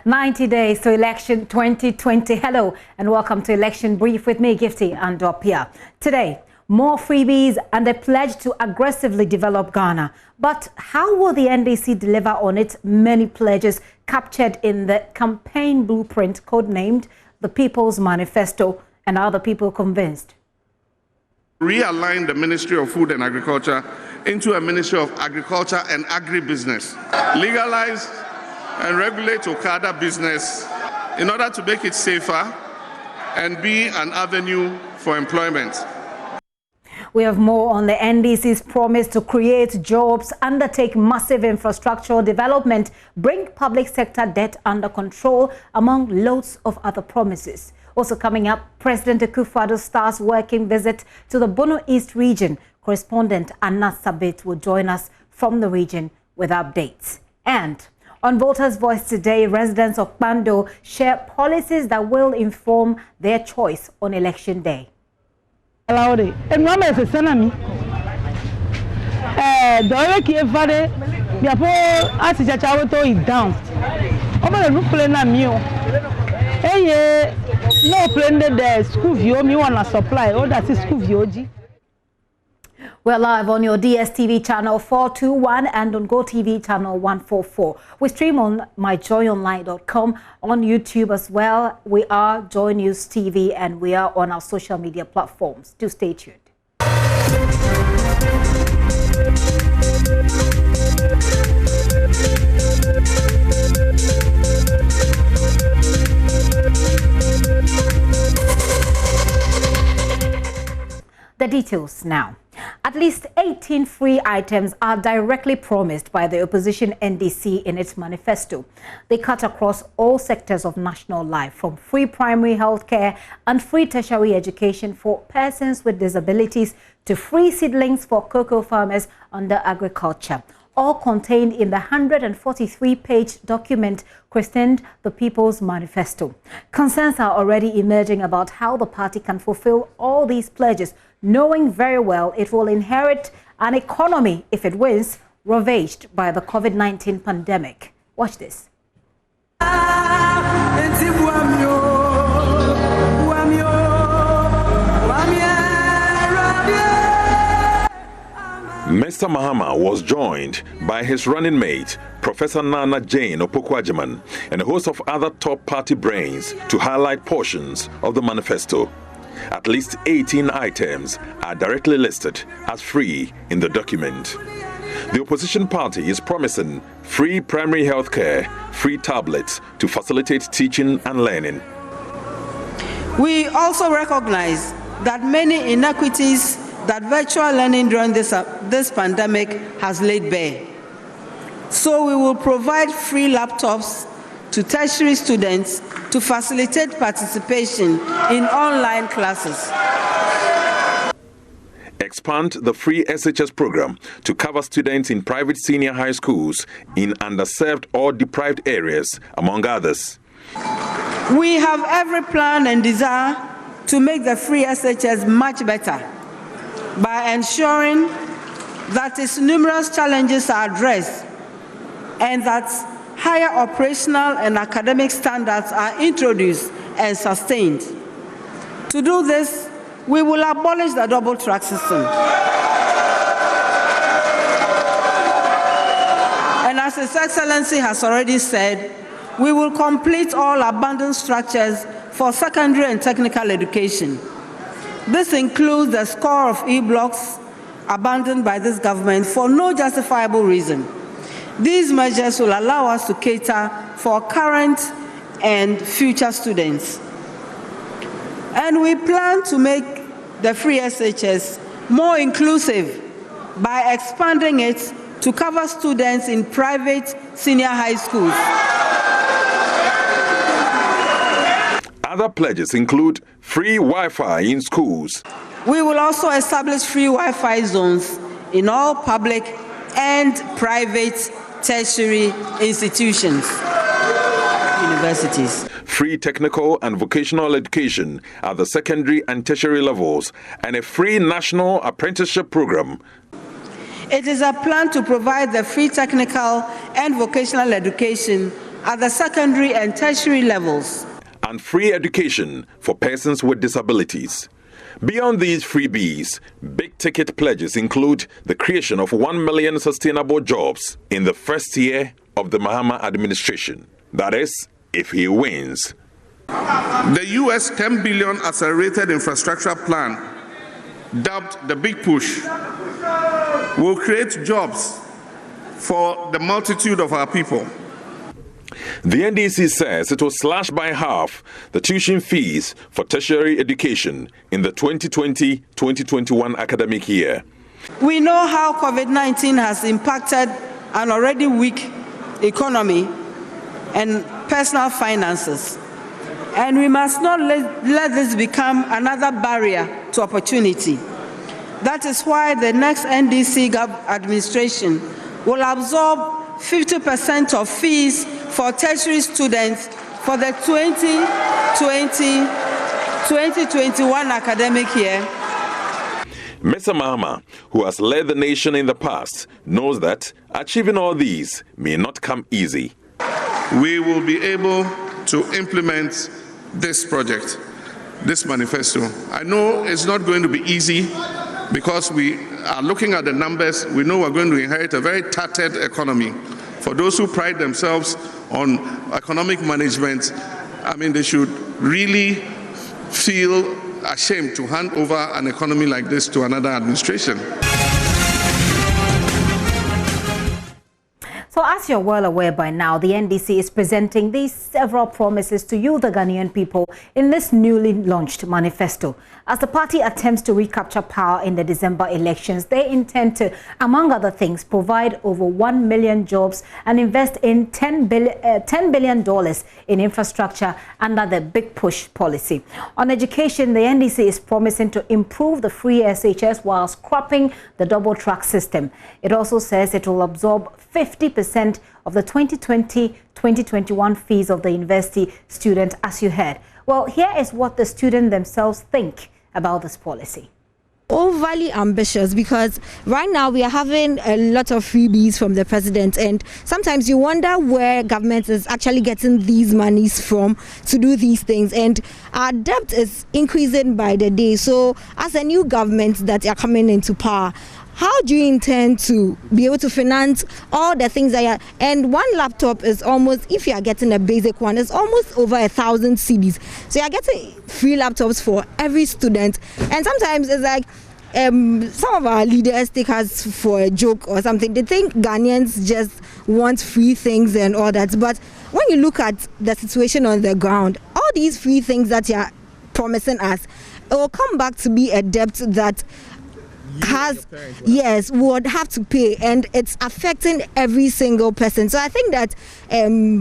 90 days to election 2020. Hello and welcome to Election Brief with me, Gov't and Prof. Today, more freebies and a pledge to aggressively develop Ghana. But how will the NDC deliver on its many pledges captured in the campaign blueprint codenamed the People's Manifesto, and are the people convinced? Realign the Ministry of Food and Agriculture into a Ministry of Agriculture and Agribusiness. Legalize and regulate okada business in order to make it safer and be an avenue for employment. We have more on the NDC's promise to create jobs, undertake massive infrastructural development, bring public sector debt under control, among loads of other promises. Also coming up, President Akufo-Addo starts working visit to the Bono East region. Correspondent Naana will join us from the region with updates. And on Voters' Voice today, residents of Bando share policies that will inform their choice on election day. The no plan the school view me wanna supply all that is school view. We're live on your DSTV channel 421 and on GoTV channel 144. We stream on myjoyonline.com, on YouTube as well. We are JoyNews TV and we are on our social media platforms. Do stay tuned. The details now. At least 18 free items are directly promised by the opposition NDC in its manifesto. They cut across all sectors of national life, from free primary health care and free tertiary education for persons with disabilities to free seedlings for cocoa farmers under agriculture, all contained in the 143-page document christened the People's Manifesto. Concerns are already emerging about how the party can fulfill all these pledges, knowing very well it will inherit an economy, if it wins, ravaged by the COVID-19 pandemic. Watch this. Mr. Mahama was joined by his running mate, Professor Naana Jane Opoku-Agyeman, and a host of other top party brains to highlight portions of the manifesto. At least 18 items are directly listed as free in the document. The opposition party is promising free primary health care, free tablets to facilitate teaching and learning. We also recognize that many inequities that virtual learning during this pandemic has laid bare. So we will provide free laptops to tertiary students to facilitate participation in online classes. Expand the free SHS program to cover students in private senior high schools in underserved or deprived areas, among others. We have every plan and desire to make the free SHS much better by ensuring that its numerous challenges are addressed and that higher operational and academic standards are introduced and sustained. To do this, we will abolish the double track system. And as His Excellency has already said, we will complete all abandoned structures for secondary and technical education. This includes the score of e-blocks abandoned by this government for no justifiable reason. These measures will allow us to cater for current and future students. And we plan to make the free SHS more inclusive by expanding it to cover students in private senior high schools. Other pledges include free Wi-Fi in schools. We will also establish free Wi-Fi zones in all public and private tertiary institutions, universities. Free technical and vocational education at the secondary and tertiary levels, and a free national apprenticeship program. It is a plan to provide the free technical and vocational education at the secondary and tertiary levels. And free education for persons with disabilities. Beyond these freebies, big-ticket pledges include the creation of 1 million sustainable jobs in the first year of the Mahama administration. That is, if he wins. The US $10 billion accelerated infrastructure plan, dubbed the Big Push, will create jobs for the multitude of our people. The NDC says it will slash by half the tuition fees for tertiary education in the 2020-2021 academic year. We know how COVID-19 has impacted an already weak economy and personal finances, and we must not let this become another barrier to opportunity. That is why the next NDC Gov't administration will absorb 50% of fees for tertiary students for the 2020-2021 academic year. Mr. Mahama, who has led the nation in the past, knows that achieving all these may not come easy. We will be able to implement this project, this manifesto. I know it's not going to be easy because we are looking at the numbers. We know we're going to inherit a very tattered economy. For those who pride themselves on economic management, I mean, they should really feel ashamed to hand over an economy like this to another administration. So as you're well aware by now, the NDC is presenting these several promises to you, the Ghanaian people, in this newly launched manifesto. As the party attempts to recapture power in the December elections, they intend to, among other things, provide over 1 million jobs and invest in $10 billion in infrastructure under the Big Push policy. On education, the NDC is promising to improve the free SHS while scrapping the double-track system. It also says it will absorb 50% of the 2020-2021 fees of the university student, as you heard. Well, here is what the students themselves think about this policy. Overly ambitious, because right now we are having a lot of freebies from the president, and sometimes you wonder where government is actually getting these monies from to do these things, and our debt is increasing by the day. So as a new government that are coming into power, how do you intend to be able to finance all the things that are, and one laptop is almost, if you are getting a basic one, it's almost over 1,000 cedis. So you are getting free laptops for every student, and sometimes it's like some of our leaders take us for a joke or something. They think Ghanaians just want free things and all that, but when you look at the situation on the ground, all these free things that you are promising us, it will come back to be a debt that would have to pay, and it's affecting every single person. So I think that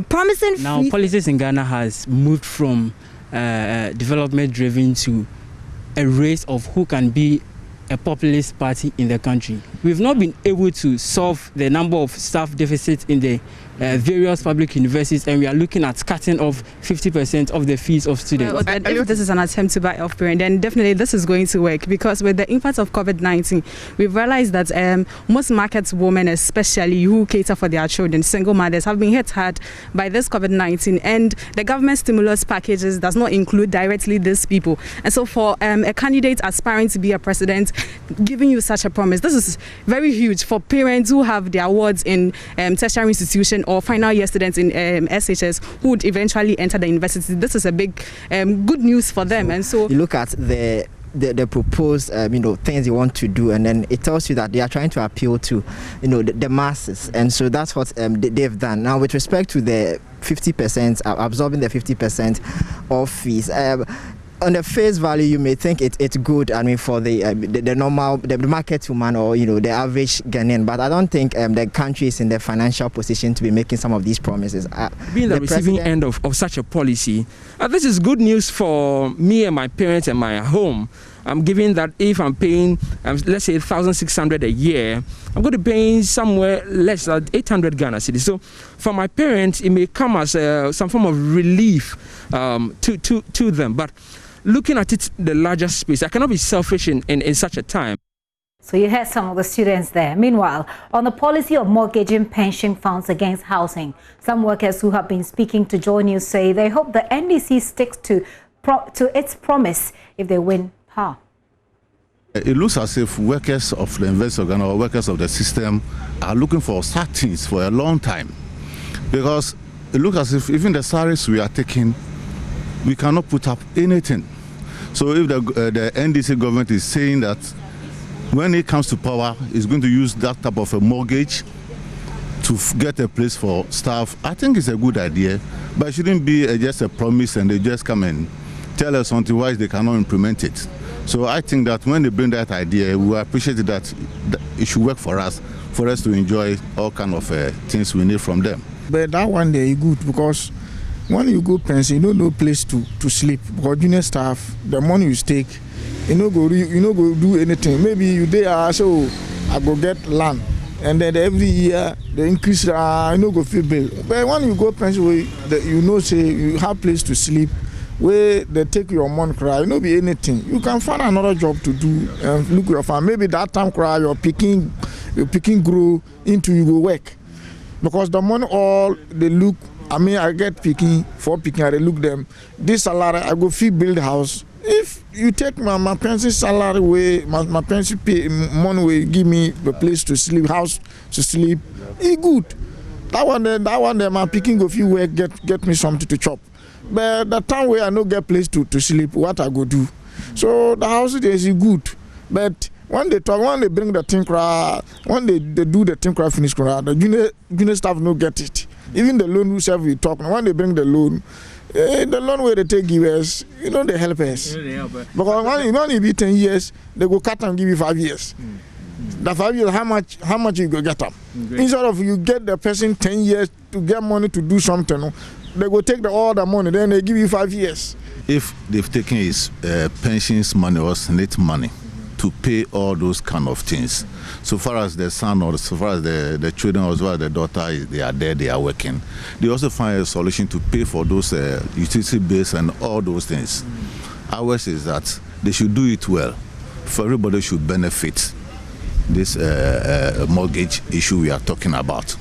promising now policies in Ghana has moved from development driven to a race of who can be a populist party in the country. We've not been able to solve the number of staff deficits in the various public universities, and we are looking at cutting off 50% of the fees of students. If this is an attempt to buy off parent, then definitely this is going to work, because with the impact of COVID-19, we've realized that most market women, especially who cater for their children, single mothers, have been hit hard by this COVID-19, and the government stimulus packages does not include directly these people. And so for a candidate aspiring to be a president, giving you such a promise, this is very huge for parents who have their wards in tertiary institutions or final year students in SHS who would eventually enter the university. This is a big good news for them. And so you look at the proposed things they want to do, and then it tells you that they are trying to appeal to the masses, and so that's what they've done. Now with respect to the 50%, absorbing the 50% of fees, on the face value, you may think it's good. I mean, for the normal, the market woman, or the average Ghanaian. But I don't think the country is in the financial position to be making some of these promises. Being the receiving end of such a policy, this is good news for me and my parents and my home. I'm giving that if I'm paying, let's say 1,600 a year, I'm going to be paying somewhere less than 800 Ghana cedis. So for my parents, it may come as some form of relief to them. But looking at it, the larger space, I cannot be selfish in such a time. So you heard some of the students there. Meanwhile, on the policy of mortgaging pension funds against housing, some workers who have been speaking to JoyNews say they hope the NDC sticks to its promise if they win power. It looks as if workers of the investor or workers of the system are looking for such things for a long time, because it looks as if even the salaries we are taking, we cannot put up anything. So if the NDC government is saying that when it comes to power, it's going to use that type of a mortgage to get a place for staff, I think it's a good idea, but it shouldn't be just a promise and they just come and tell us something why they cannot implement it. So I think that when they bring that idea, we appreciate that it should work for us to enjoy all kind of things we need from them. But that one day is good, because when you go pension, you don't know place to sleep. Because junior staff, the money you take, you no go do anything. Maybe you there, so I go get land, and then every year they increase. I no go feel bill. But when you go pension, you know say you have place to sleep, where they take your money cry. You no be anything. You can find another job to do and look your farm. Maybe that time cry your picking grow into you go work, because the money all they look. I mean, I get picking, I look them. This salary, I go fee build house. If you take my pension salary away, my pension pay money will give me the place to sleep, house to sleep, it's good. That one there, my picking go few work, get me something to chop. But the time where I no get place to sleep, what I go do? So the house is good. But when they bring the thing cry, when they do the thing cry finish cry, the junior staff no get it. Even the loan whoever we talk, when they bring the loan where they take give us, they help us. Because when you be 10 years, they go cut and give you 5 years. The 5 years, how much you go get them? Instead of you get the person 10 years to get money to do something, they go take all the money, then they give you 5 years. If they've taken his pensions money or Senate money to pay all those kind of things, so far as the son or so far as the children or as well as the daughter, they are there, they are working, they also find a solution to pay for those utility bills and all those things. Ours is that they should do it well, for everybody should benefit this mortgage issue we are talking about.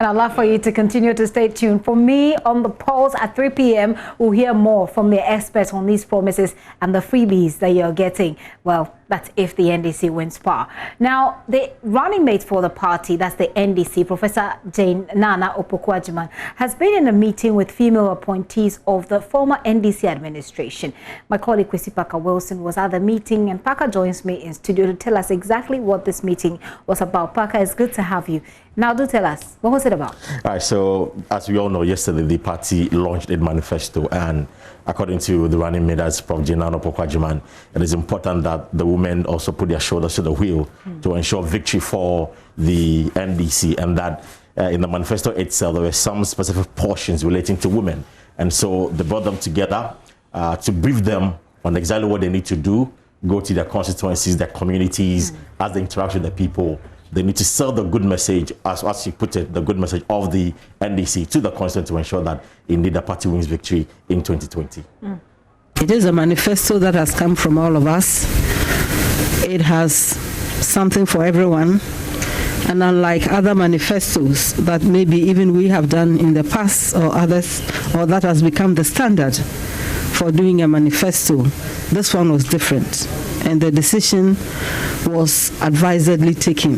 And I'd love for you to continue to stay tuned. For me, on the polls at 3 p.m., we'll hear more from the experts on these promises and the freebies that you're getting. Well, that's if the NDC wins power. Now, the running mate for the party, that's the NDC, Professor Naana Okada, has been in a meeting with female appointees of the former NDC administration. My colleague Kwesi Parker Wilson was at the meeting, and Parker joins me in studio to tell us exactly what this meeting was about. Parker, it's good to have you. Now, do tell us, what was it about? All right, so as we all know, yesterday the party launched a manifesto, and according to the running mate, as Prof. Naana Okada, it is important that the women also put their shoulders to the wheel to ensure victory for the NDC, and that in the manifesto itself, there were some specific portions relating to women. And so they brought them together to brief them on exactly what they need to do, go to their constituencies, their communities, as they interact with the people. They need to sell the good message, as you put it, the good message of the NDC to the constituent to ensure that indeed the party wins victory in 2020. It is a manifesto that has come from all of us. It has something for everyone. And unlike other manifestos that maybe even we have done in the past or others, or that has become the standard for doing a manifesto, this one was different. And the decision was advisedly taken.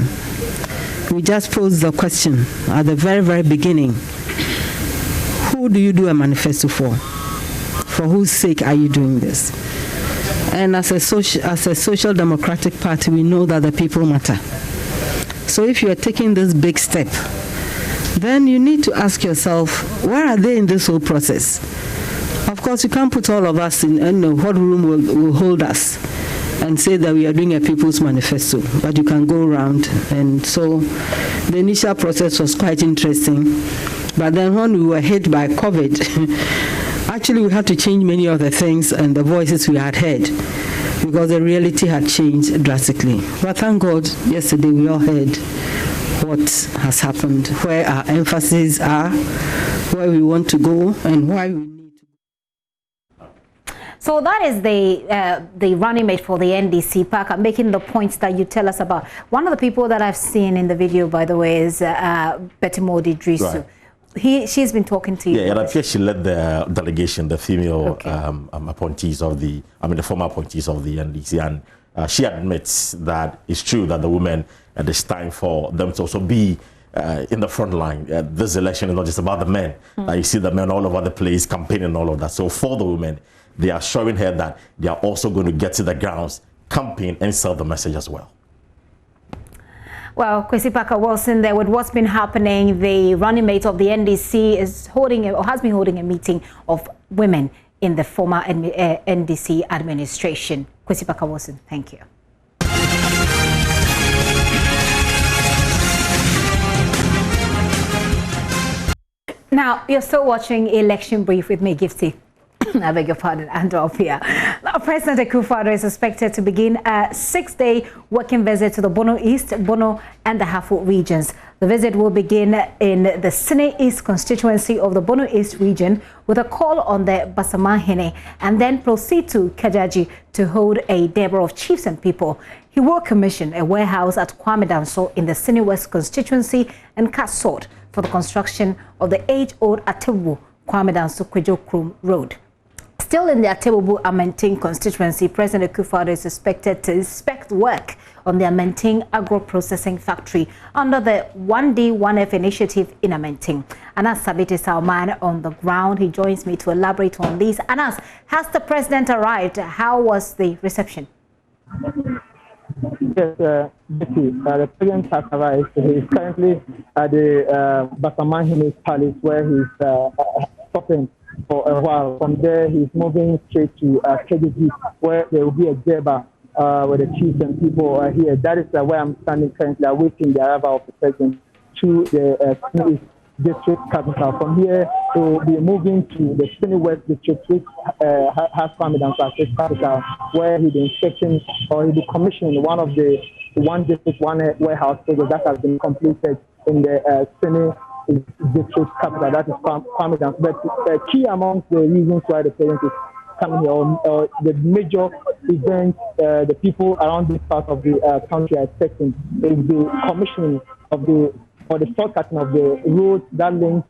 We just posed the question at the very, very beginning. Who do you do a manifesto for? For whose sake are you doing this? And as a social democratic party, we know that the people matter. So if you are taking this big step, then you need to ask yourself, where are they in this whole process? Of course, you can't put all of us in what room will hold us and say that we are doing a people's manifesto, but you can go around. And so the initial process was quite interesting. But then when we were hit by COVID, actually we had to change many of the things and the voices we had heard, because the reality had changed drastically. But thank God, yesterday we all heard what has happened, where our emphases are, where we want to go, and why we So that is the running mate for the NDC pack. I'm making the points that you tell us about. One of the people that I've seen in the video, by the way, is Betty Modi Drisu. Right. She's been talking to you. Yeah, it appears she led the delegation, the female appointees of the former appointees of the NDC, and she admits that it's true that the women, it's time for them to also be in the front line. This election is not just about the men. You see the men all over the place campaigning, all of that. So for the women, they are showing her that they are also going to get to the grounds, campaign, and sell the message as well. Well, Kwesi Parker-Wilson, there with what's been happening, the running mate of the NDC is holding or has been holding a meeting of women in the former NDC administration. Kwesi Parker-Wilson, thank you. Now, you're still watching Election Brief with me, Gifty. I beg your pardon, Andropia. Now, President Akufo-Addo is expected to begin a 6-day working visit to the Bono East, Bono and the Hafo regions. The visit will begin in the Sine East constituency of the Bono East region with a call on the Basamahene and then proceed to Kajaji to hold a Deborah of chiefs and people. He will commission a warehouse at Kwame Danso in the Sine West constituency and cut sort for the construction of the age-old Atebu Kwame Danso Kwejo Krum Road. Still in the Atebubu Amanting constituency, President Akufo-Addo is expected to inspect work on the Amanting agro-processing factory under the 1D 1F initiative in Amanting. Anas Sabit is our man on the ground. He joins me to elaborate on this. Anas, has the president arrived? How was the reception? Yes, Becky, the president has arrived. He is currently at the Basamahene Palace where he's stopping for a while. From there, he's moving straight to KDG, where there will be a Deba with the chiefs and people here. That is where I'm standing currently, awaiting the arrival of the president to the district capital. From here, he will be moving to the Sine West district, which has Kwame Danso as its capital, where he'll be inspecting or he'll be commissioning one of the one district, one warehouse project that has been completed in the Sine district capital, that is Kwame Danso. But key among the reasons why the president is coming here, or the major events the people around this part of the country are expecting, is the commissioning of the shortcutting of the road that links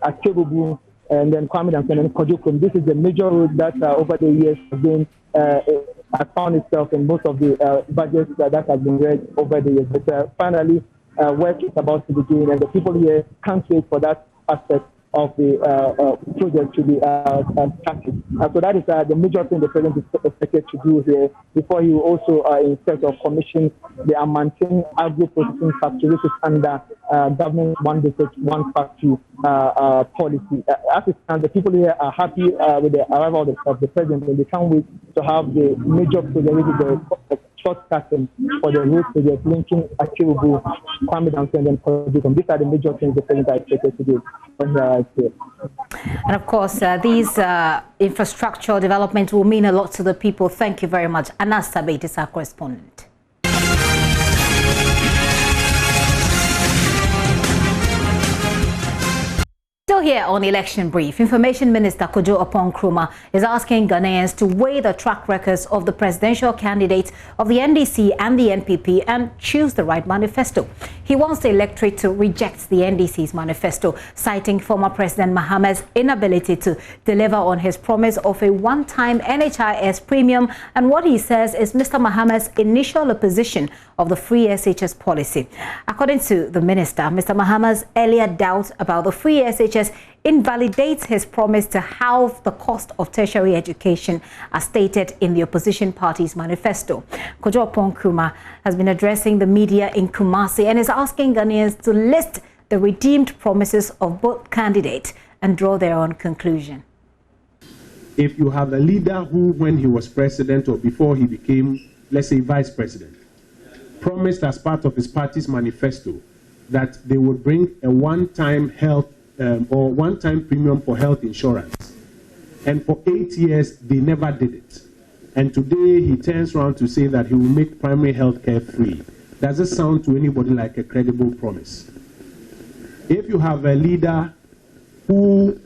Atebubu and then Kwame Danso and then Kwejo Krum. This is a major road that over the years has found itself in most of the budgets that has been read over the years. But finally, work is about to begin, and the people here can't wait for that aspect of the project to be started. So that is the major thing the president is expected to do here before he will also instead of commission the Amanting agro-processing factory, which is under government one district, one factory policy. As it stands, the people here are happy with the arrival of the president, and they can't wait to have the major project, which is the shortcutting for the road project linking Atebubu, Kwame Danso, and then Kwejo Krum. These are the major things the president is expected to do. And of course, these infrastructure development will mean a lot to the people. Thank you very much. Anas Sabit is our correspondent. Still here on Election Brief, Information Minister Kojo Oppong-Nkrumah is asking Ghanaians to weigh the track records of the presidential candidates of the NDC and the NPP and choose the right manifesto. He wants the electorate to reject the NDC's manifesto, citing former President Mahama's inability to deliver on his promise of a one-time NHIS premium and what he says is Mr. Mahama's initial opposition of the free SHS policy. According to the minister, Mr. Mahama's earlier doubt about the free SHS invalidates his promise to halve the cost of tertiary education as stated in the opposition party's manifesto. Kojo Oppong-Nkrumah has been addressing the media in Kumasi and is asking Ghanaians to list the redeemed promises of both candidates and draw their own conclusion. If you have a leader who, when he was president or before he became, let's say, vice president, promised as part of his party's manifesto that they would bring a one-time health or one-time premium for health insurance. And for 8 years, they never did it. And today, he turns around to say that he will make primary health care free. Does it sound to anybody like a credible promise? If you have a leader who,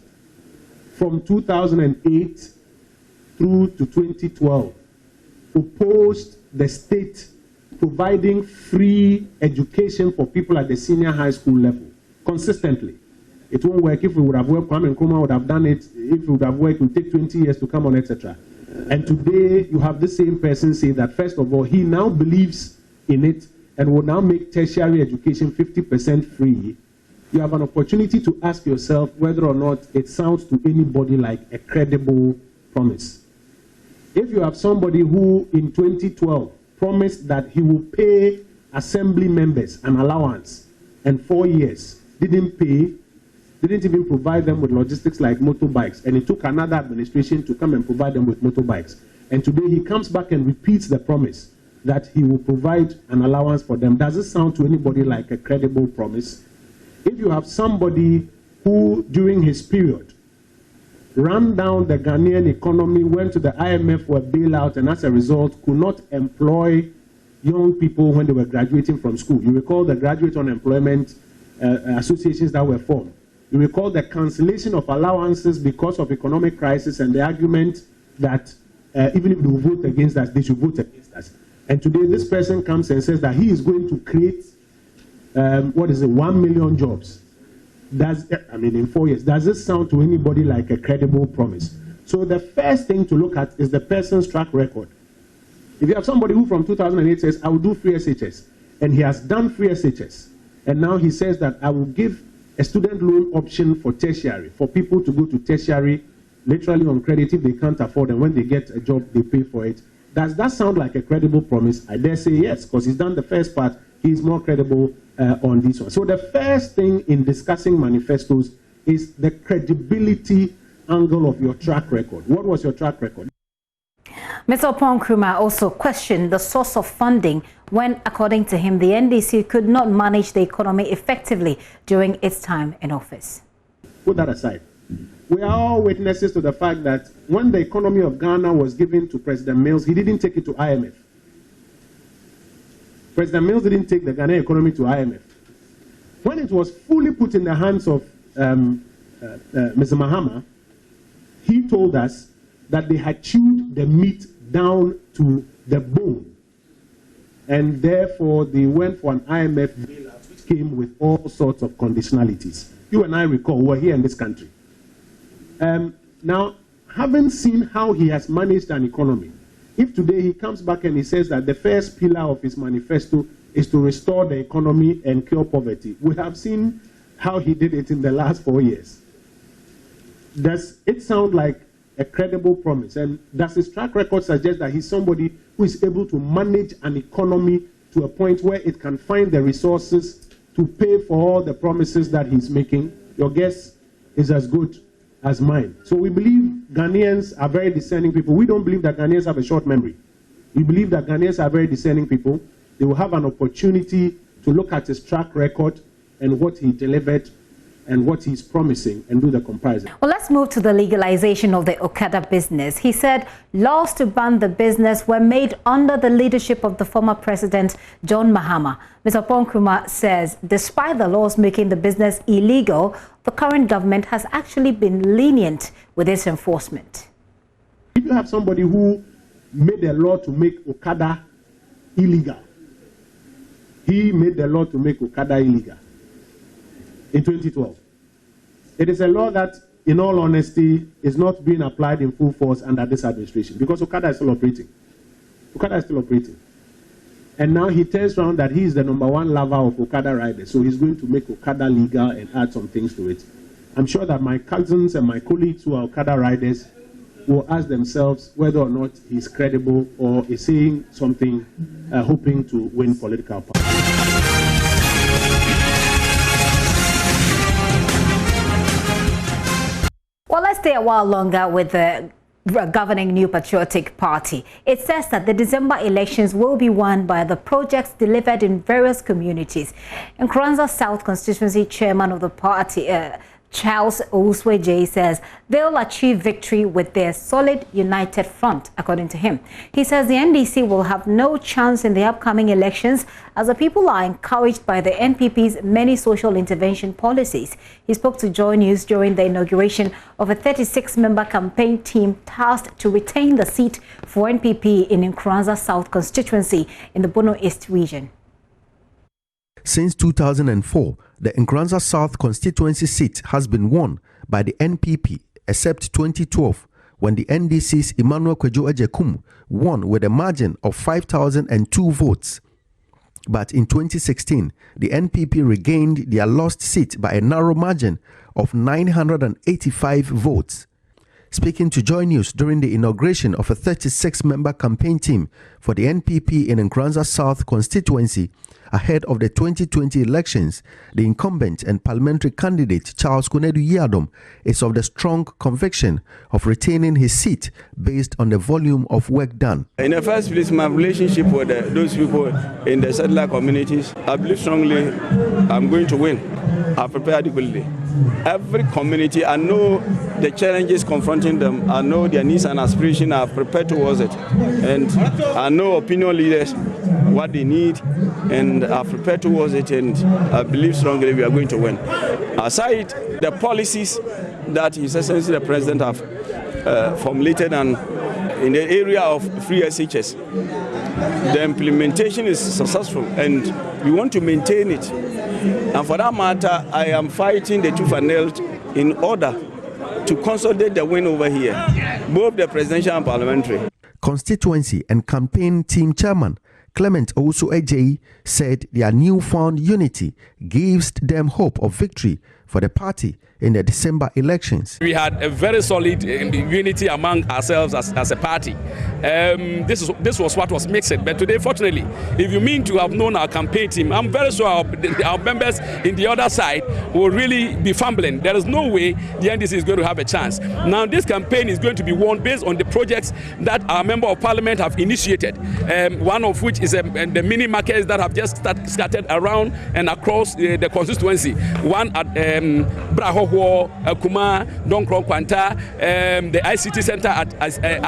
from 2008 through to 2012 opposed the state providing free education for people at the senior high school level consistently. It won't work. If we would have worked, Kwame Nkrumah would have done it. If it would have worked, it would take 20 years to come on, etc. And today, you have the same person say that, first of all, he now believes in it and will now make tertiary education 50% free. You have an opportunity to ask yourself whether or not it sounds to anybody like a credible promise. If you have somebody who, in 2012, promised that he will pay assembly members an allowance, and 4 years didn't pay, didn't even provide them with logistics like motorbikes, and it took another administration to come and provide them with motorbikes. And today he comes back and repeats the promise that he will provide an allowance for them. Does it sound to anybody like a credible promise? If you have somebody who, during his period, ran down the Ghanaian economy, went to the IMF for a bailout, and as a result could not employ young people when they were graduating from school. You recall the graduate unemployment associations that were formed. You recall the cancellation of allowances because of economic crisis and the argument that even if they vote against us, they should vote against us. And today this person comes and says that he is going to create, 1 million jobs. In 4 years, does this sound to anybody like a credible promise? So the first thing to look at is the person's track record. If you have somebody who from 2008 says, I will do free SHS, and he has done free SHS, and now he says that I will give a student loan option for tertiary, for people to go to tertiary, literally on credit if they can't afford, and when they get a job, they pay for it. Does that sound like a credible promise? I dare say yes, because he's done the first part. He's more credible on this one. So the first thing in discussing manifestos is the credibility angle of your track record. What was your track record? Mr. Nkrumah also questioned the source of funding when, according to him, the NDC could not manage the economy effectively during its time in office. Put that aside. We are all witnesses to the fact that when the economy of Ghana was given to President Mills, he didn't take it to IMF. President Mills didn't take the Ghanaian economy to IMF. When it was fully put in the hands of Mr. Mahama, he told us that they had chewed the meat down to the bone. And therefore, they went for an IMF bailout, which came with all sorts of conditionalities. You and I recall, we're here in this country. Now, having seen how he has managed an economy, if today he comes back and he says that the first pillar of his manifesto is to restore the economy and cure poverty, we have seen how he did it in the last 4 years. Does it sound like a credible promise? And does his track record suggest that he's somebody who is able to manage an economy to a point where it can find the resources to pay for all the promises that he's making? Your guess is as good as mine. So we believe Ghanaians are very discerning people. We don't believe that Ghanaians have a short memory. We believe that Ghanaians are very discerning people. They will have an opportunity to look at his track record and what he delivered and what he's promising and do the comparison. Well, let's move to the legalization of the okada business. He said laws to ban the business were made under the leadership of the former president, John Mahama. Mr. Nkrumah says despite the laws making the business illegal, the current government has actually been lenient with its enforcement. If you have somebody who made a law to make okada illegal, he made the law to make okada illegal in 2012. It is a law that, in all honesty, is not being applied in full force under this administration because okada is still operating. Okada is still operating. And now he turns around that he is the #1 lover of okada riders, so he's going to make okada legal and add some things to it. I'm sure that my cousins and my colleagues who are okada riders will ask themselves whether or not he's credible or is saying something hoping to win political power. Well, let's stay a while longer with the governing New Patriotic Party. It says that the December elections will be won by the projects delivered in various communities. In Kranza South constituency, chairman of the party, Charles Owusu Adjei says they'll achieve victory with their solid, united front, according to him. He says the NDC will have no chance in the upcoming elections as the people are encouraged by the NPP's many social intervention policies. He spoke to JoyNews during the inauguration of a 36-member campaign team tasked to retain the seat for NPP in Nkranza South constituency in the Bono East region. Since 2004, the Nkranza South constituency seat has been won by the NPP, except 2012, when the NDC's Emmanuel Kwadwo Agyekum won with a margin of 5,002 votes. But in 2016, the NPP regained their lost seat by a narrow margin of 985 votes. Speaking to JoyNews during the inauguration of a 36-member campaign team for the NPP in Nkranza South constituency ahead of the 2020 elections, the incumbent and parliamentary candidate Charles Kunedu Yiadom is of the strong conviction of retaining his seat based on the volume of work done. In the first place, my relationship with those people in the settler communities, I believe strongly I'm going to win. I prepare adequately. Every community, I know the challenges confronting them. I know their needs and aspirations. I have prepared towards it. And I know opinion leaders, what they need, and I have prepared towards it, and I believe strongly we are going to win. Aside the policies that His Excellency the President have formulated and in the area of free SHS, the implementation is successful and we want to maintain it. And for that matter, I am fighting the tooth and nail in order to consolidate the win over here, both the presidential and parliamentary. Constituency and campaign team chairman Clement Owusu Adjei said their newfound unity gives them hope of victory for the party in the December elections. We had a very solid unity among ourselves as a party. This was what was mixed. But today, fortunately, if you mean to have known our campaign team, I'm very sure our members in the other side will really be fumbling. There is no way the NDC is going to have a chance. Now, this campaign is going to be won based on the projects that our Member of Parliament have initiated, one of which is the mini markets that have just scattered around and across the constituency. One at Braho, Kuma, Donkron Kwanta, the ICT center at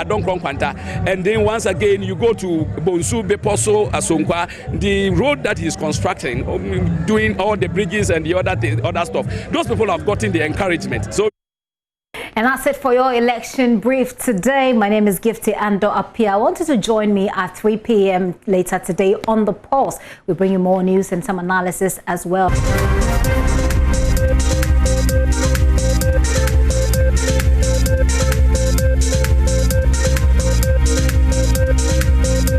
Donkron Kwanta, and then once again you go to Bonsu, Beposo, Asonkwa, the road that he's constructing, doing all the bridges and the other stuff. Those people have gotten the encouragement. So. And that's it for your election brief today. My name is Gov't Ando Apia. I want you to join me at 3 p.m. later today on The Pulse. We bring you more news and some analysis as well.